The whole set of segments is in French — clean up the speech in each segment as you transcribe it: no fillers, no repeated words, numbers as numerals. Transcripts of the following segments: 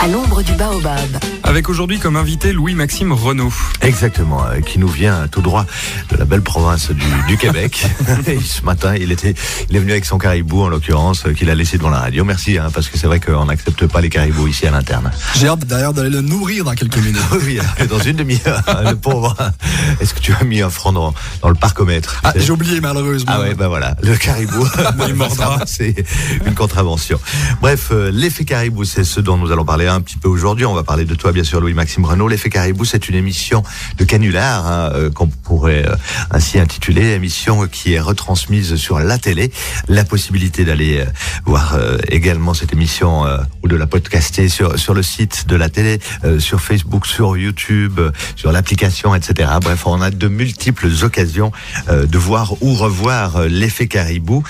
à l'ombre du baobab. Avec aujourd'hui comme invité Louis-Maxime Renaud. Exactement, qui nous vient tout droit de la belle province du Québec. Et ce matin, il est venu avec son caribou, en l'occurrence, qu'il a laissé devant la radio. Merci, parce que c'est vrai qu'on n'accepte pas les caribous ici à l'interne. J'ai hâte d'ailleurs d'aller le nourrir dans quelques minutes. Oui, dans une demi-heure, le pauvre. Est-ce que tu as mis un franc dans le parcomètre? J'ai oublié malheureusement. Ah ouais, ben voilà, le caribou, il mordra, c'est une contravention. Bref, l'effet caribou, c'est ce dont nous allons parler un petit peu aujourd'hui. On va parler de toi, bien sûr, Louis-Maxime Renaud. L'effet caribou, c'est une émission de canular, qu'on pourrait ainsi intituler, émission qui est retransmise sur la télé. La possibilité d'aller voir également cette émission ou de la podcaster sur le site de la télé, sur Facebook, sur YouTube, sur l'application, etc. Bref, on a de multiples occasions de voir ou revoir l'effet caribou,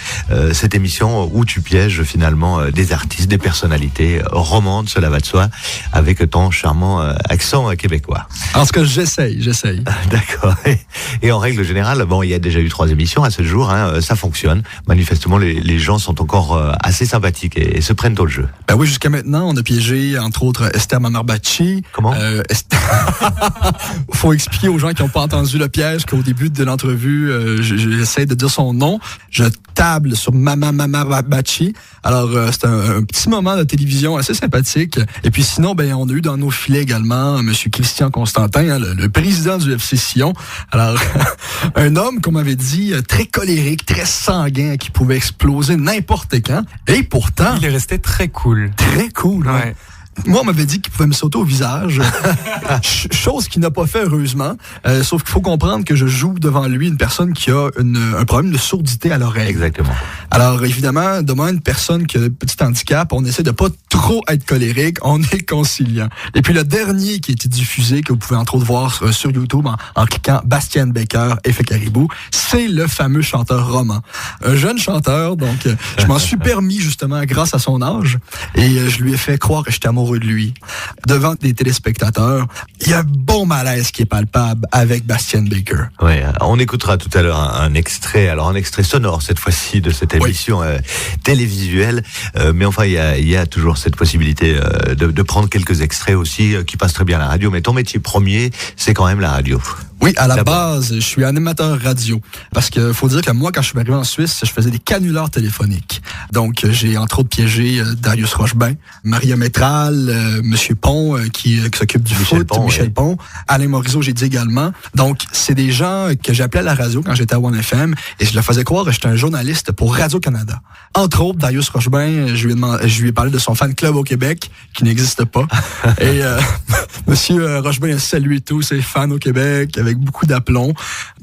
cette émission où tu pièges finalement des artistes, des personnalités romandes, cela va de soi, avec ton charmant accent québécois. En tout cas, j'essaye. D'accord. Et en règle générale, bon, il y a déjà eu 3 émissions à ce jour, ça fonctionne. Manifestement, les gens sont encore assez sympathiques et se prennent au jeu. Ben oui, jusqu'à maintenant, on a piégé, entre autres, Esther Mamarbacci. Comment? Faut expliquer aux gens qui n'ont pas entendu le piège qu'au début de l'entrevue, j'essaie de dire son nom. Je table sur Mamarbacci. Alors, c'est un petit moment de télévision assez sympathique. Et puis sinon, ben, on a eu dans nos filets également Monsieur Christian Constantin, le président du FC Sion. Alors, un homme, comme on m'avait dit, très colérique, très sanguin, qui pouvait exploser n'importe quand. Et pourtant... Il est resté très cool. Très cool, ouais. Moi, on m'avait dit qu'il pouvait me sauter au visage, chose qu'il n'a pas fait heureusement, sauf qu'il faut comprendre que je joue devant lui une personne qui a un problème de sourdité à l'oreille. Exactement. Alors évidemment, devant une personne qui a un petit handicap, on essaie de pas trop être colérique, on est conciliant. Et puis le dernier qui a été diffusé, que vous pouvez entre autres voir sur YouTube en cliquant Bastien Baker, Effet Caribou, c'est le fameux chanteur roman. Un jeune chanteur, donc je m'en suis permis justement grâce à son âge, et je lui ai fait croire que j'étais amoureux de lui. Devant des téléspectateurs, il y a un bon malaise qui est palpable avec Bastien Baker. Ouais, on écoutera tout à l'heure un extrait sonore cette fois-ci de cette émission télévisuelle, mais enfin il y a toujours cette possibilité de prendre quelques extraits aussi qui passent très bien à la radio, mais ton métier premier, c'est quand même la radio. Oui, à la base, je suis animateur radio. Parce que faut dire que moi, quand je suis arrivé en Suisse, je faisais des canulars téléphoniques. Donc, j'ai entre autres piégé Darius Rochebain, Maria Métral, Monsieur Pont, qui s'occupe du Michel Pont. Alain Morisseau, j'ai dit également. Donc, c'est des gens que j'appelais à la radio quand j'étais à One FM, et je leur faisais croire que j'étais un journaliste pour Radio-Canada. Entre autres, Darius Rochebain, je lui ai parlé de son fan club au Québec, qui n'existe pas. Et Monsieur Rochebain a salué tous ses fans au Québec, avec beaucoup d'aplomb.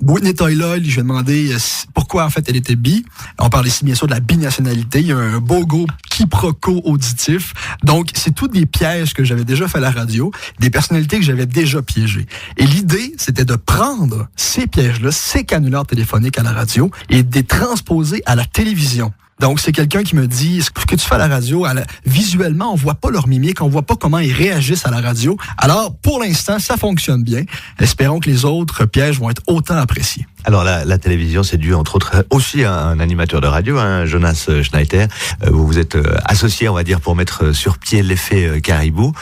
Whitney Toyla, je lui ai demandé pourquoi en fait elle était bi. On parle ici bien sûr de la binationalité. Il y a un beau gros quiproquo auditif. Donc c'est tous des pièges que j'avais déjà fait à la radio, des personnalités que j'avais déjà piégées. Et l'idée, c'était de prendre ces pièges-là, ces canulars téléphoniques à la radio et de les transposer à la télévision. Donc, c'est quelqu'un qui me dit, ce que tu fais à la radio, visuellement, on voit pas leur mimique, on voit pas comment ils réagissent à la radio. Alors, pour l'instant, ça fonctionne bien. Espérons que les autres pièges vont être autant appréciés. Alors, la télévision, c'est dû, entre autres, aussi à un animateur de radio, Jonas Schneider. Vous vous êtes associé, on va dire, pour mettre sur pied l'effet caribou.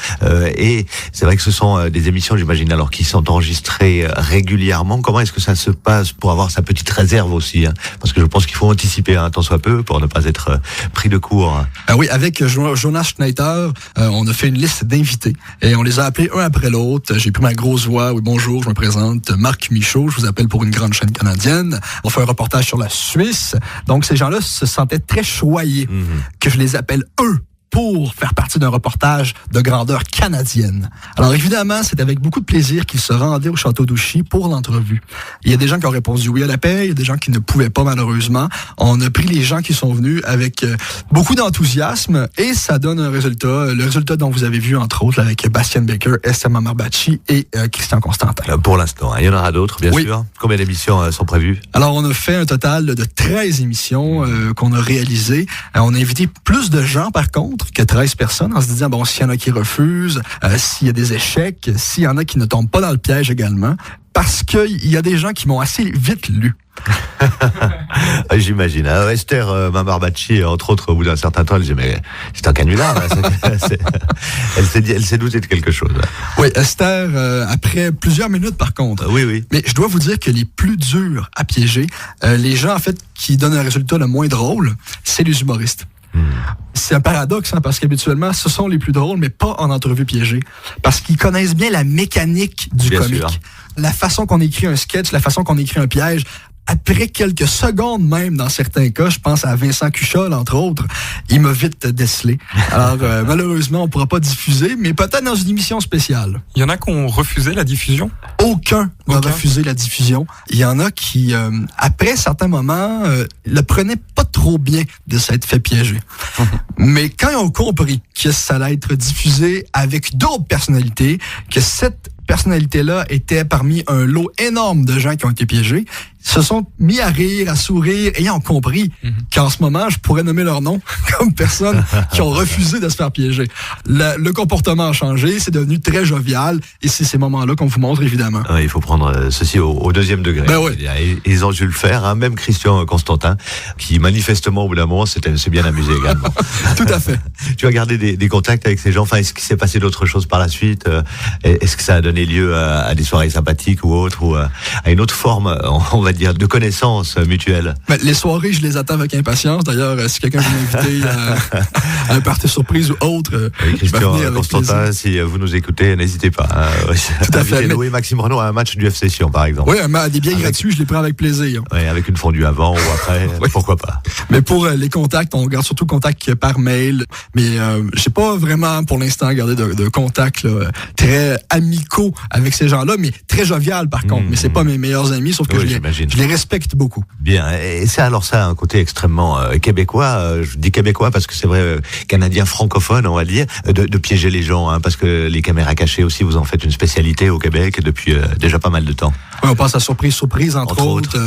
Et c'est vrai que ce sont des émissions, j'imagine, alors qui sont enregistrées régulièrement. Comment est-ce que ça se passe pour avoir sa petite réserve aussi, parce que je pense qu'il faut anticiper tant soit peu pour ne pas être pris de court. Oui, avec Jonas Schneider, on a fait une liste d'invités et on les a appelés un après l'autre. J'ai pris ma grosse voix. Oui, bonjour, je me présente, Marc Michaud, je vous appelle pour une grande chaîne canadienne. On fait un reportage sur la Suisse. Donc, ces gens-là se sentaient très choyés que je les appelle eux pour faire partie d'un reportage de grandeur canadienne. Alors évidemment, c'est avec beaucoup de plaisir qu'ils se rendaient au Château d'Ouchy pour l'entrevue. Il y a des gens qui ont répondu oui à l'appel, il y a des gens qui ne pouvaient pas malheureusement. On a pris les gens qui sont venus avec beaucoup d'enthousiasme et ça donne un résultat, le résultat dont vous avez vu entre autres avec Bastien Baker, Esther Mamarbacci et Christian Constantin. Pour l'instant, il y en aura d'autres bien sûr. Combien d'émissions sont prévues? Alors on a fait un total de 13 émissions qu'on a réalisées. On a invité plus de gens par contre que 13 personnes en se disant, bon, s'il y en a qui refusent, s'il y a des échecs, s'il y en a qui ne tombent pas dans le piège également, parce qu'il y a des gens qui m'ont assez vite lu. J'imagine. Esther Mamarbacci, entre autres, au bout d'un certain temps, elle disait, mais c'est un canular. Elle s'est doutée de quelque chose. Oui, Esther, après plusieurs minutes par contre. Oui. Mais je dois vous dire que les plus durs à piéger, les gens en fait qui donnent un résultat le moins drôle, c'est les humoristes. C'est un paradoxe, parce qu'habituellement, ce sont les plus drôles, mais pas en entrevue piégée. Parce qu'ils connaissent bien la mécanique du comique. Sûr. La façon qu'on écrit un sketch, la façon qu'on écrit un piège. Après quelques secondes même, dans certains cas, je pense à Vincent Cuchol, entre autres, il m'a vite décelé. Alors, malheureusement, on ne pourra pas diffuser, mais peut-être dans une émission spéciale. Il y en a qui ont refusé la diffusion? Aucun n'a refusé la diffusion. Il y en a qui, après certains moments, le prenaient pas trop bien de s'être fait piéger. Mais quand ils ont compris que ça allait être diffusé avec d'autres personnalités, que cette personnalité-là était parmi un lot énorme de gens qui ont été piégés, se sont mis à rire, à sourire, ayant compris qu'en ce moment, je pourrais nommer leur nom comme personnes qui ont refusé de se faire piéger. Le comportement a changé, c'est devenu très jovial, et c'est ces moments-là qu'on vous montre, évidemment. Il faut prendre ceci au deuxième degré. Ben oui. Ils ont dû le faire, même Christian Constantin, qui manifestement, au bout d'un moment, s'est bien amusé également. Tout à fait. Tu as gardé des contacts avec ces gens. Enfin, est-ce qu'il s'est passé d'autres choses par la suite? Est-ce que ça a donné lieu à des soirées sympathiques ou autres, ou à une autre forme, on va dire, de connaissances mutuelles? Les soirées, je les attends avec impatience. D'ailleurs, si quelqu'un veut m'inviter à un party surprise ou autre, Christian Constantin, si vous nous écoutez, n'hésitez pas. Tout à fait. Louis Maxime Renaud à un match du FC Sion, par exemple. Oui, des billets gratuits, je les prends avec plaisir. Oui, avec une fondue avant ou après, pourquoi pas. Mais pour les contacts, on garde surtout contact par mail. Mais j'ai pas vraiment, pour l'instant, gardé de contacts très amicaux avec ces gens-là, mais très jovial par contre. Mais c'est pas mes meilleurs amis, sauf que je les respecte beaucoup. Bien, et c'est alors ça un côté extrêmement québécois. Je dis québécois parce que c'est vrai, canadien francophone, on va dire, de piéger les gens, parce que les caméras cachées aussi, vous en faites une spécialité au Québec depuis déjà pas mal de temps. Oui, on passe à Surprise, entre autres.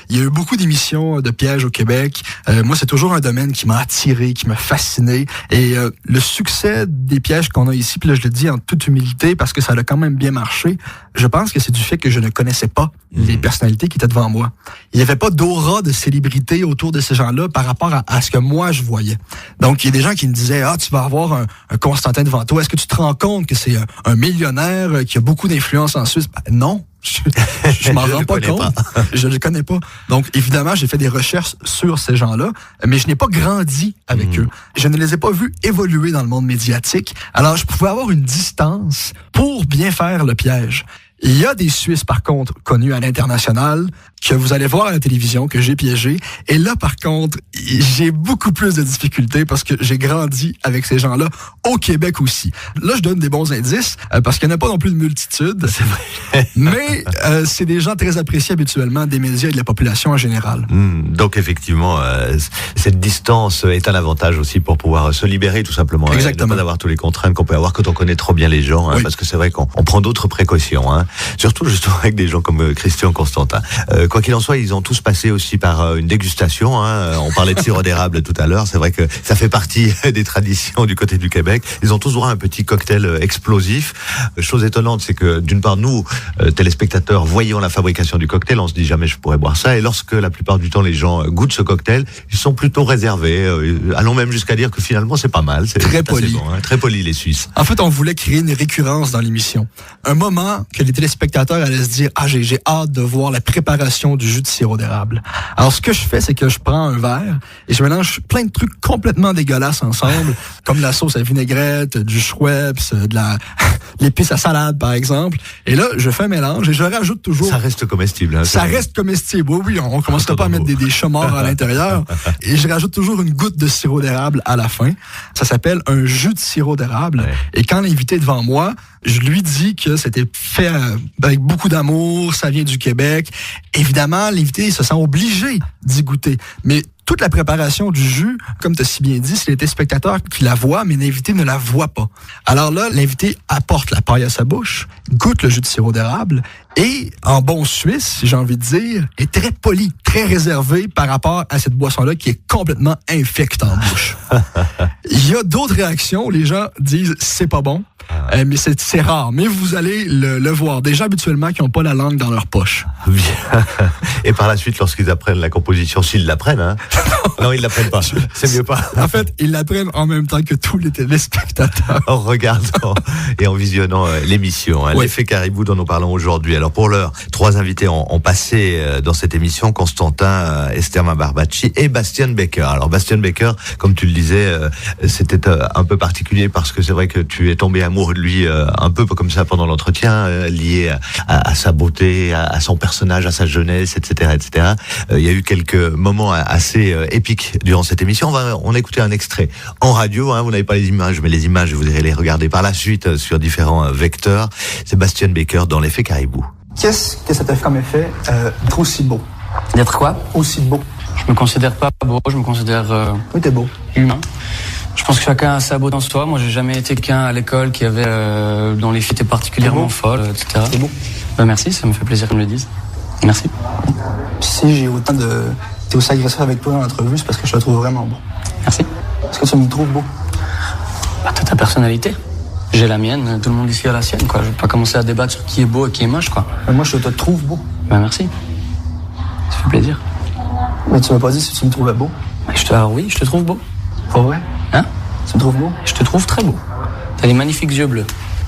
Il y a eu beaucoup d'émissions de pièges au Québec. Moi, c'est toujours un domaine qui m'a attiré, qui m'a fasciné. Et le succès des pièges qu'on a ici, puis là, je le dis en toute humilité, parce que ça a quand même bien marché, je pense que c'est du fait que je ne connaissais pas les personnalités qui étaient devant moi. Il n'y avait pas d'aura de célébrité autour de ces gens-là par rapport à ce que moi je voyais. Donc, il y a des gens qui me disaient, tu vas avoir un Constantin devant toi. Est-ce que tu te rends compte que c'est un millionnaire qui a beaucoup d'influence en Suisse? Non. Je m'en rends pas compte. Je ne le connais pas. Donc, évidemment, j'ai fait des recherches sur ces gens-là, mais je n'ai pas grandi avec eux. Je ne les ai pas vus évoluer dans le monde médiatique. Alors, je pouvais avoir une distance pour bien faire le piège. Il y a des Suisses, par contre, connus à l'international, que vous allez voir à la télévision, que j'ai piégé. Et là, par contre, j'ai beaucoup plus de difficultés parce que j'ai grandi avec ces gens-là au Québec aussi. Là, je donne des bons indices parce qu'il n'y en a pas non plus de multitude. C'est vrai. Mais c'est des gens très appréciés habituellement des médias et de la population en général. Donc, effectivement, cette distance est un avantage aussi pour pouvoir se libérer, tout simplement. Exactement. Et ne pas avoir tous les contraintes qu'on peut avoir quand on connaît trop bien les gens. Parce que c'est vrai qu'on prend d'autres précautions. Surtout justement avec des gens comme Christian Constantin. Quoi qu'il en soit, ils ont tous passé aussi par une dégustation. On parlait de sirop d'érable tout à l'heure. C'est vrai que ça fait partie des traditions du côté du Québec. Ils ont tous droit à un petit cocktail explosif. Chose étonnante, c'est que d'une part, nous, téléspectateurs, voyons la fabrication du cocktail, on se dit jamais je pourrais boire ça. Et lorsque la plupart du temps les gens goûtent ce cocktail, ils sont plutôt réservés. Allons même jusqu'à dire que finalement c'est pas mal. C'est très poli. Bon, très poli les Suisses. En fait, on voulait créer une récurrence dans l'émission. Un moment que les téléspectateurs allaient se dire « Ah, j'ai hâte de voir la préparation du jus de sirop d'érable. » Alors, ce que je fais, c'est que je prends un verre et je mélange plein de trucs complètement dégueulasses ensemble, comme la sauce à vinaigrette, du Schweppes, de l'épice à salade, par exemple. Et là, je fais un mélange et je rajoute toujours... Ça reste comestible. Ça reste comestible, oui. On ne commencera pas à mettre des chats morts à l'intérieur. Et je rajoute toujours une goutte de sirop d'érable à la fin. Ça s'appelle un jus de sirop d'érable. Ouais. Et quand l'invité est devant moi, je lui dis que c'était fait avec beaucoup d'amour, ça vient du Québec. Évidemment, l'invité se sent obligé d'y goûter. Mais toute la préparation du jus, comme tu as si bien dit, c'est les téléspectateurs qui la voient, mais l'invité ne la voit pas. Alors là, l'invité apporte la paille à sa bouche, goûte le jus de sirop d'érable Et en bon suisse, j'ai envie de dire, est très poli, très réservé par rapport à cette boisson-là qui est complètement infecte en bouche. Il y a d'autres réactions. Les gens disent c'est pas bon, mais c'est rare. Mais vous allez le voir. Des gens habituellement qui n'ont pas la langue dans leur poche. Bien. Et par la suite, lorsqu'ils apprennent la composition, s'ils l'apprennent, hein? Non, ils l'apprennent pas. C'est mieux pas. En fait, ils l'apprennent en même temps que tous les téléspectateurs. En regardant et en visionnant l'émission, hein, Oui. l'effet Caribou dont nous parlons aujourd'hui. Alors pour l'heure, 3 invités ont passé dans cette émission, Constantin, Esther Barbacci et Bastien Becker. Alors Bastien Becker, comme tu le disais, c'était un peu particulier parce que c'est vrai que tu es tombé amoureux de lui un peu comme ça pendant l'entretien, lié à sa beauté, à son personnage, à sa jeunesse, etc., etc. Il y a eu quelques moments assez épiques durant cette émission. On a écouté un extrait en radio, hein, vous n'avez pas les images, mais les images, vous irez les regarder par la suite sur différents vecteurs. C'est Bastien Becker dans l'effet Caribou. Qu'est-ce que ça t'a fait comme effet d'être aussi beau? D'être quoi? Aussi beau. Je me considère pas beau, je me considère Oui, t'es beau. humain. Je pense que chacun a sa beauté en soi. Moi, j'ai jamais été quelqu'un à l'école qui avait dont les filles étaient particulièrement folles, etc. C'est beau. Ben, merci, ça me fait plaisir qu'on me le dise. Merci. Si j'ai autant de... T'es aussi agressif avec toi dans l'entrevue, c'est parce que je te trouve vraiment beau. Merci. Est-ce que tu me trouves beau? Bah, t'as ta personnalité. J'ai la mienne, tout le monde ici a la sienne, quoi. Je vais pas commencer à débattre sur qui est beau et qui est moche, quoi. Mais moi, je te trouve beau. Ben, merci. Ça fait plaisir. Mais tu m'as pas dit si tu me trouvais beau. Oui, je te trouve beau. Pas vrai? Hein? Tu me trouves beau? Je te trouve très beau. T'as des magnifiques yeux bleus.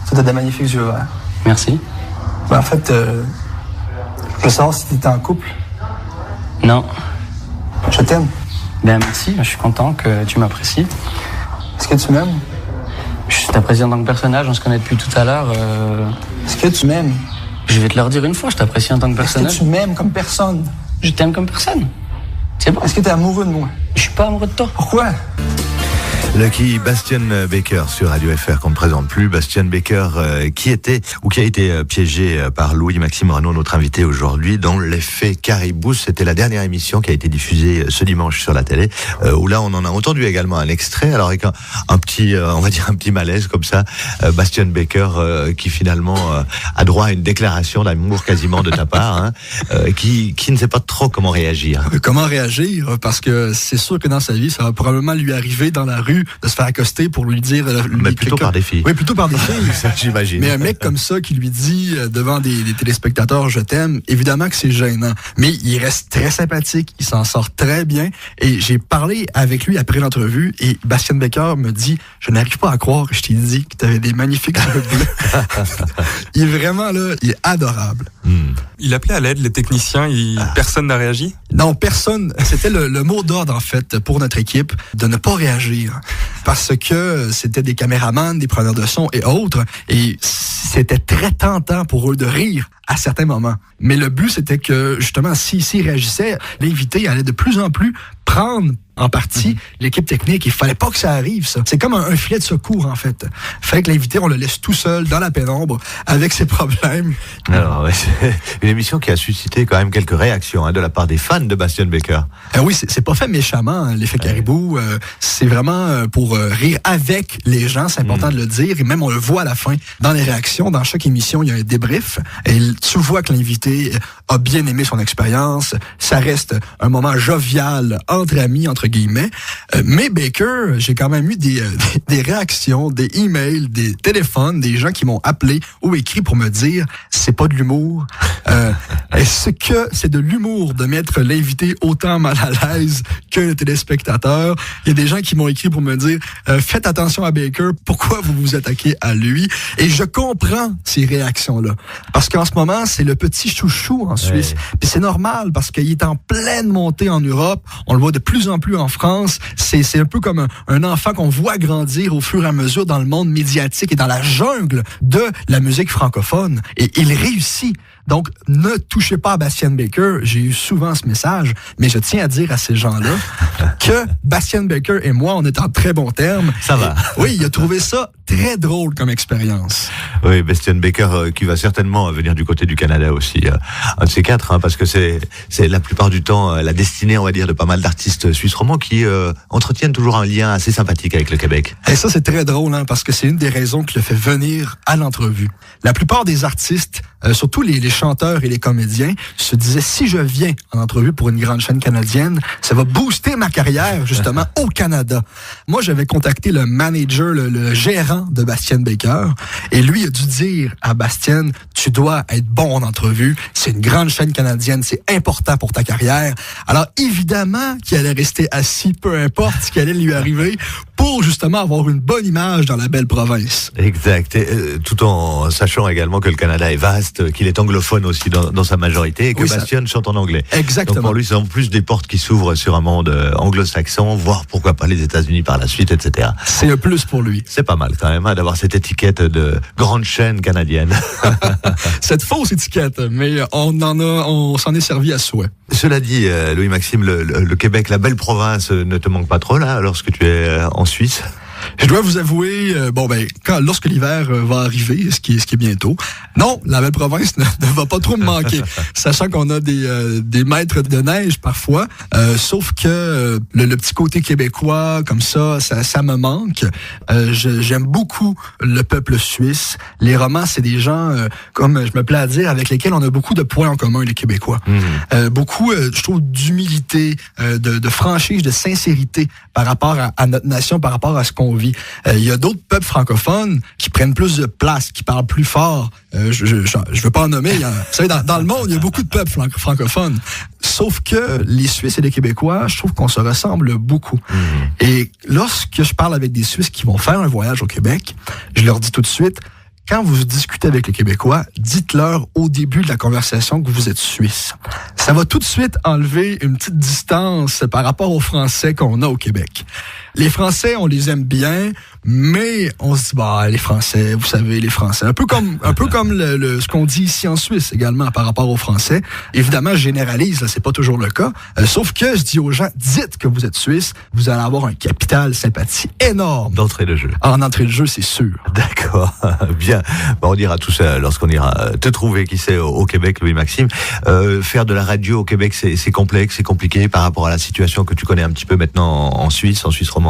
Tu as des magnifiques yeux verts. Merci. Ben, en fait, je veux savoir si t'étais en couple. Non. Je t'aime. Ben, merci, je suis content que tu m'apprécies. Est-ce que tu m'aimes? Je t'apprécie en tant que personnage, on se connaît depuis tout à l'heure. Est-ce que tu m'aimes? Je vais te le redire une fois, je t'apprécie en tant que Est-ce que personnage. tu m'aimes comme personne? Je t'aime comme personne. C'est bon. Est-ce que t'es amoureux de moi? Je suis pas amoureux de toi. Pourquoi? Lucky Bastien Becker sur Radio FR qu'on ne présente plus. Bastien Becker qui a été piégé par Louis-Maxime Renaud, notre invité aujourd'hui, dans l'effet Caribou. C'était la dernière émission qui a été diffusée ce dimanche sur la télé, où là on en a entendu également un extrait, alors avec un petit, on va dire un petit malaise comme ça. Bastien Becker qui finalement a droit à une déclaration d'amour quasiment de ta part, hein, qui ne sait pas trop comment réagir. Comment réagir? Parce que c'est sûr que dans sa vie, ça va probablement lui arriver dans la rue de se faire accoster pour lui dire... Mais plutôt par des filles. Oui, plutôt par des filles. Ça, j'imagine. Mais un mec comme ça qui lui dit devant des téléspectateurs « Je t'aime », évidemment que c'est gênant. Mais il reste très sympathique, il s'en sort très bien. Et j'ai parlé avec lui après l'entrevue et Bastien Becker me dit « Je n'arrive pas à croire que je t'ai dit que tu avais des magnifiques yeux bleus. » Il est vraiment là, il est adorable. Il appelait à l'aide les techniciens, personne n'a réagi? Non, personne. C'était le mot d'ordre, en fait, pour notre équipe, de ne pas réagir. Parce que c'était des caméramans, des preneurs de son et autres. Et c'était très tentant pour eux de rire à certains moments. Mais le but, c'était que, justement, s'ils réagissaient, l'invité allait de plus en plus prendre en partie l'équipe technique. Il fallait pas que ça arrive, ça. C'est comme un filet de secours, en fait. Fait que l'invité, on le laisse tout seul, dans la pénombre, avec ses problèmes. Alors, ouais, c'est une émission qui a suscité quand même quelques réactions de la part des fans de Bastien Becker. Oui, c'est pas fait méchamment, hein, l'effet Caribou. C'est vraiment pour rire avec les gens, c'est important de le dire. Et même, on le voit à la fin, dans les réactions. Dans chaque émission, il y a un débrief. Et tu vois que l'invité a bien aimé son expérience. Ça reste un moment jovial, entre amis, entre guillemets. Mais Baker, j'ai quand même eu des réactions, des emails, des téléphones, des gens qui m'ont appelé ou écrit pour me dire c'est pas de l'humour. Est-ce que c'est de l'humour de mettre l'invité autant mal à l'aise que le téléspectateur? Il y a des gens qui m'ont écrit pour me dire faites attention à Baker, pourquoi vous vous attaquez à lui? Et je comprends ces réactions-là. Parce qu'en ce moment, c'est le petit chouchou en Suisse. Puis c'est normal parce qu'il est en pleine montée en Europe. On le voit de plus en plus en France. C'est un peu comme un enfant qu'on voit grandir au fur et à mesure dans le monde médiatique et dans la jungle de la musique francophone. Et il réussit. Donc, ne touchez pas à Bastien Becker. J'ai eu souvent ce message, mais je tiens à dire à ces gens-là que Bastien Becker et moi, on est en très bons termes. Ça va. Oui, il a trouvé ça très drôle comme expérience. Oui, Bastian Baker qui va certainement venir du côté du Canada aussi, un de ces quatre, hein, parce que c'est la plupart du temps la destinée, on va dire, de pas mal d'artistes suisses romands qui entretiennent toujours un lien assez sympathique avec le Québec. Et ça, c'est très drôle, hein, parce que c'est une des raisons qui le fait venir à l'entrevue. La plupart des artistes, surtout les chanteurs et les comédiens, se disaient, si je viens en entrevue pour une grande chaîne canadienne, ça va booster ma carrière, justement, au Canada. Moi, j'avais contacté le manager, le gérant de Bastian Baker, et lui a dû dire à Bastian, tu dois être bon en entrevue, c'est une grande chaîne canadienne, c'est important pour ta carrière. Alors, évidemment qu'il allait rester assis, peu importe ce qui allait lui arriver, pour justement avoir une bonne image dans la belle province. Exact, et, tout en sachant également que le Canada est vaste, qu'il est anglophone aussi dans sa majorité, et que Bastian chante en anglais. Exactement. Donc pour lui, c'est en plus des portes qui s'ouvrent sur un monde anglo-saxon, voire pourquoi pas les États-Unis par la suite, etc. C'est un plus pour lui. C'est pas mal quand même, hein, d'avoir cette étiquette de grande chaîne canadienne. Cette fausse étiquette, mais on s'en est servi à souhait. Cela dit, Louis-Maxime, le Québec, la belle province, ne te manque pas trop là, lorsque tu es en Suisse? Je dois vous avouer, lorsque l'hiver va arriver, ce qui est bientôt, non, la belle province ne va pas trop me manquer, sachant qu'on a des mètres de neige parfois, sauf que le petit côté québécois, comme ça me manque. J'aime beaucoup le peuple suisse. Les Romands, c'est des gens, comme je me plais à dire, avec lesquels on a beaucoup de points en commun, les Québécois. Beaucoup, je trouve, d'humilité, de franchise, de sincérité par rapport à notre nation, par rapport à ce qu'on vit. Il y a d'autres peuples francophones qui prennent plus de place, qui parlent plus fort. Je veux pas en nommer. Vous savez, dans le monde, il y a beaucoup de peuples francophones. Sauf que les Suisses et les Québécois, je trouve qu'on se ressemble beaucoup. Et lorsque je parle avec des Suisses qui vont faire un voyage au Québec, je leur dis tout de suite, quand vous discutez avec les Québécois, dites-leur au début de la conversation que vous êtes Suisse. Ça va tout de suite enlever une petite distance par rapport aux Français qu'on a au Québec. Les Français, on les aime bien, mais on se dit, les Français, vous savez, les Français. Un peu comme ce qu'on dit ici en Suisse également par rapport aux Français. Évidemment, je généralise, là, c'est pas toujours le cas. Sauf que je dis aux gens, dites que vous êtes Suisse, vous allez avoir un capital sympathie énorme. D'entrée de jeu. En entrée de jeu, c'est sûr. D'accord, bien. On dira tout ça lorsqu'on ira te trouver, qui sait, au Québec, Louis-Maxime. Faire de la radio au Québec, c'est complexe, c'est compliqué par rapport à la situation que tu connais un petit peu maintenant en Suisse romande.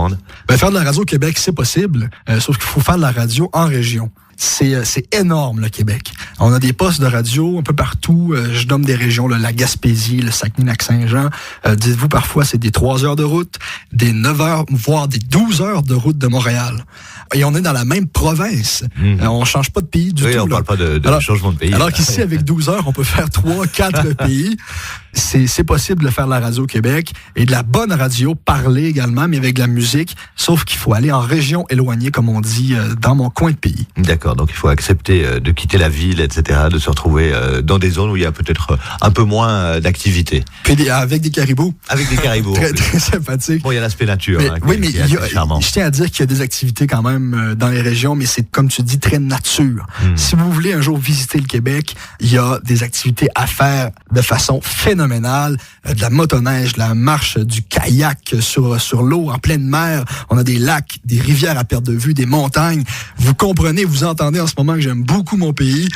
Faire de la radio au Québec, c'est possible, sauf qu'il faut faire de la radio en région. C'est énorme, le Québec. On a des postes de radio un peu partout. Je nomme des régions, la Gaspésie, le Saguenay-Lac-Saint-Jean. Dites-vous, parfois, c'est des 3 heures de route, des 9 heures, voire des 12 heures de route de Montréal. Et on est dans la même province. On change pas de pays du tout. Oui, on parle pas de changement de pays. Alors qu'ici, avec 12 heures, on peut faire 3, 4 pays. C'est possible de faire de la radio au Québec et de la bonne radio, parler également, mais avec de la musique. Sauf qu'il faut aller en région éloignée, comme on dit, dans mon coin de pays. D'accord, donc il faut accepter de quitter la ville, etc., de se retrouver dans des zones où il y a peut-être un peu moins d'activité. Puis avec des caribous. Avec des caribous. Très sympathique. Bon, il y a l'aspect nature. Mais, oui, mais je tiens à dire qu'il y a des activités quand même dans les régions, mais c'est, comme tu dis, très nature. Si vous voulez un jour visiter le Québec, il y a des activités à faire de façon phénoménale. De la motoneige, de la marche, du kayak sur l'eau, en pleine mer. On a des lacs, des rivières à perte de vue, des montagnes. Vous comprenez, vous entendez en ce moment que j'aime beaucoup mon pays.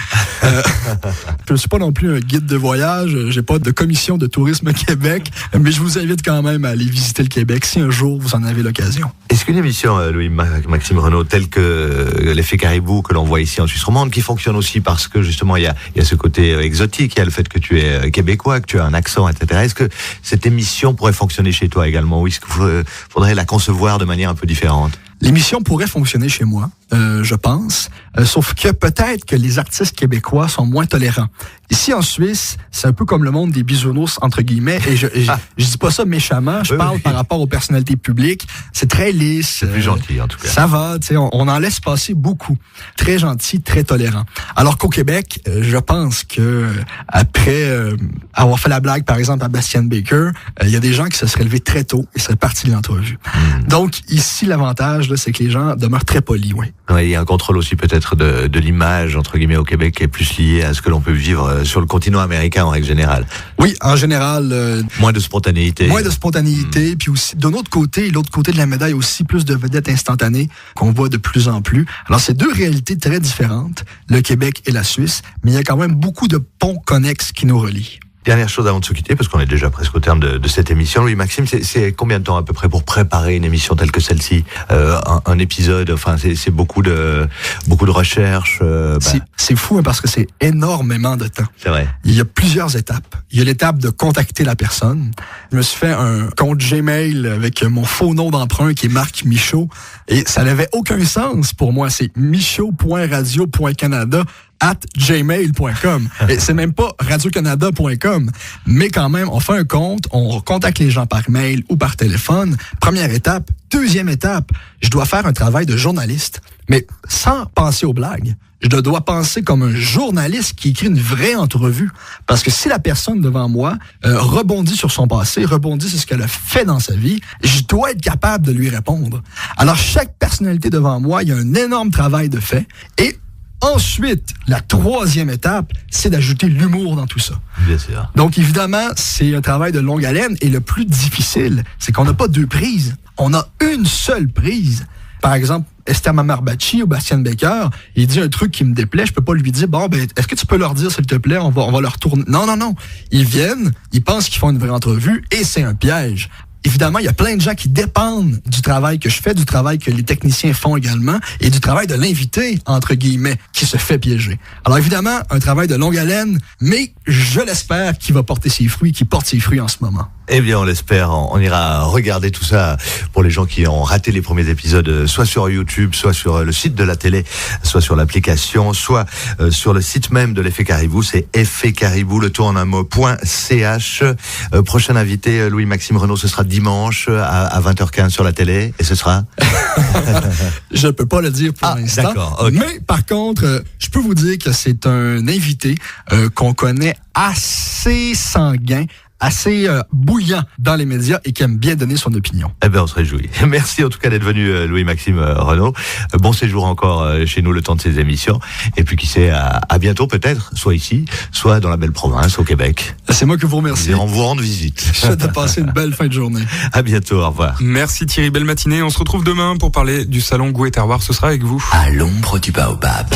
Je ne suis pas non plus un guide de voyage, j'ai pas de commission de tourisme Québec, mais je vous invite quand même à aller visiter le Québec si un jour vous en avez l'occasion. Est-ce qu'une émission, Louis-Maxime Renaud, telle que l'effet caribou que l'on voit ici en Suisse romande, qui fonctionne aussi parce que justement il y a ce côté exotique, il y a le fait que tu es québécois, que tu as un accent, etc. Est-ce que cette émission pourrait fonctionner chez toi également, ou est-ce qu'il faudrait la concevoir de manière un peu différente? L'émission pourrait fonctionner chez moi, je pense, sauf que peut-être que les artistes québécois sont moins tolérants. Ici, en Suisse, c'est un peu comme le monde des bisounours, entre guillemets, et je dis pas ça méchamment, je parle par rapport aux personnalités publiques. C'est très lisse. C'est plus gentil, en tout cas. Ça va, tu sais, on en laisse passer beaucoup. Très gentil, très tolérant. Alors qu'au Québec, je pense que après avoir fait la blague, par exemple, à Bastian Baker, il y a des gens qui se seraient levés très tôt et seraient partis de l'entrevue. Donc, ici, l'avantage message, là, c'est que les gens demeurent très polis, oui. Ouais, il y a un contrôle aussi peut-être de l'image, entre guillemets, au Québec, qui est plus lié à ce que l'on peut vivre sur le continent américain en règle générale. Oui, en général. Moins de spontanéité. Moins de spontanéité, puis aussi, de l'autre côté de la médaille aussi, plus de vedettes instantanées qu'on voit de plus en plus. Alors, c'est deux réalités très différentes, le Québec et la Suisse, mais il y a quand même beaucoup de ponts connexes qui nous relient. Dernière chose avant de se quitter, parce qu'on est déjà presque au terme de cette émission. Louis-Maxime, c'est combien de temps à peu près pour préparer une émission telle que celle-ci, un épisode, enfin c'est beaucoup de recherches. C'est fou, hein, parce que c'est énormément de temps. C'est vrai. Il y a plusieurs étapes. Il y a l'étape de contacter la personne. Je me suis fait un compte Gmail avec mon faux nom d'emprunt qui est Marc Michaud, et ça n'avait aucun sens pour moi. C'est michaud.radio.canada@gmail.com. Et c'est même pas radiocanada.com. Mais quand même, on fait un compte, on contacte les gens par mail ou par téléphone. Première étape. Deuxième étape, je dois faire un travail de journaliste. Mais sans penser aux blagues. Je dois penser comme un journaliste qui écrit une vraie entrevue. Parce que si la personne devant moi rebondit sur son passé, rebondit sur ce qu'elle a fait dans sa vie, je dois être capable de lui répondre. Alors, chaque personnalité devant moi, il y a un énorme travail de fait. Et ensuite, la troisième étape, c'est d'ajouter l'humour dans tout ça. Bien sûr. Donc, évidemment, c'est un travail de longue haleine. Et le plus difficile, c'est qu'on n'a pas deux prises. On a une seule prise. Par exemple, Esther Mamarbacci ou Bastien Baker, il dit un truc qui me déplaît, je peux pas lui dire, est-ce que tu peux leur dire, s'il te plaît, on va leur tourner. Non. Ils viennent, ils pensent qu'ils font une vraie entrevue et c'est un piège. Évidemment, il y a plein de gens qui dépendent du travail que je fais, du travail que les techniciens font également, et du travail de l'invité, entre guillemets, qui se fait piéger. Alors évidemment, un travail de longue haleine, mais je l'espère qu'il va porter ses fruits, qu'il porte ses fruits en ce moment. Eh bien, on l'espère. On ira regarder tout ça pour les gens qui ont raté les premiers épisodes, soit sur YouTube, soit sur le site de la télé, soit sur l'application, soit sur le site même de l'Effet Caribou. C'est effetcaribou, le tout en un mot.ch. Prochain invité, Louis-Maxime Renaud, ce sera dimanche à 20h15 sur la télé. Et ce sera Je ne peux pas le dire pour l'instant. D'accord, okay. Mais par contre, je peux vous dire que c'est un invité qu'on connaît assez sanguin, assez bouillant dans les médias et qui aime bien donner son opinion. Eh bien, on se réjouit. Merci en tout cas d'être venu, Louis-Maxime Renaud. Bon séjour encore chez nous le temps de ces émissions. Et puis qui sait, à bientôt peut-être, soit ici, soit dans la belle province, au Québec. C'est moi que vous remercie. On vous rend visite. Je souhaite de passer une belle fin de journée. À bientôt, au revoir. Merci Thierry, belle matinée. On se retrouve demain pour parler du salon Goût et Terroir. Ce sera avec vous. À l'ombre du baobab.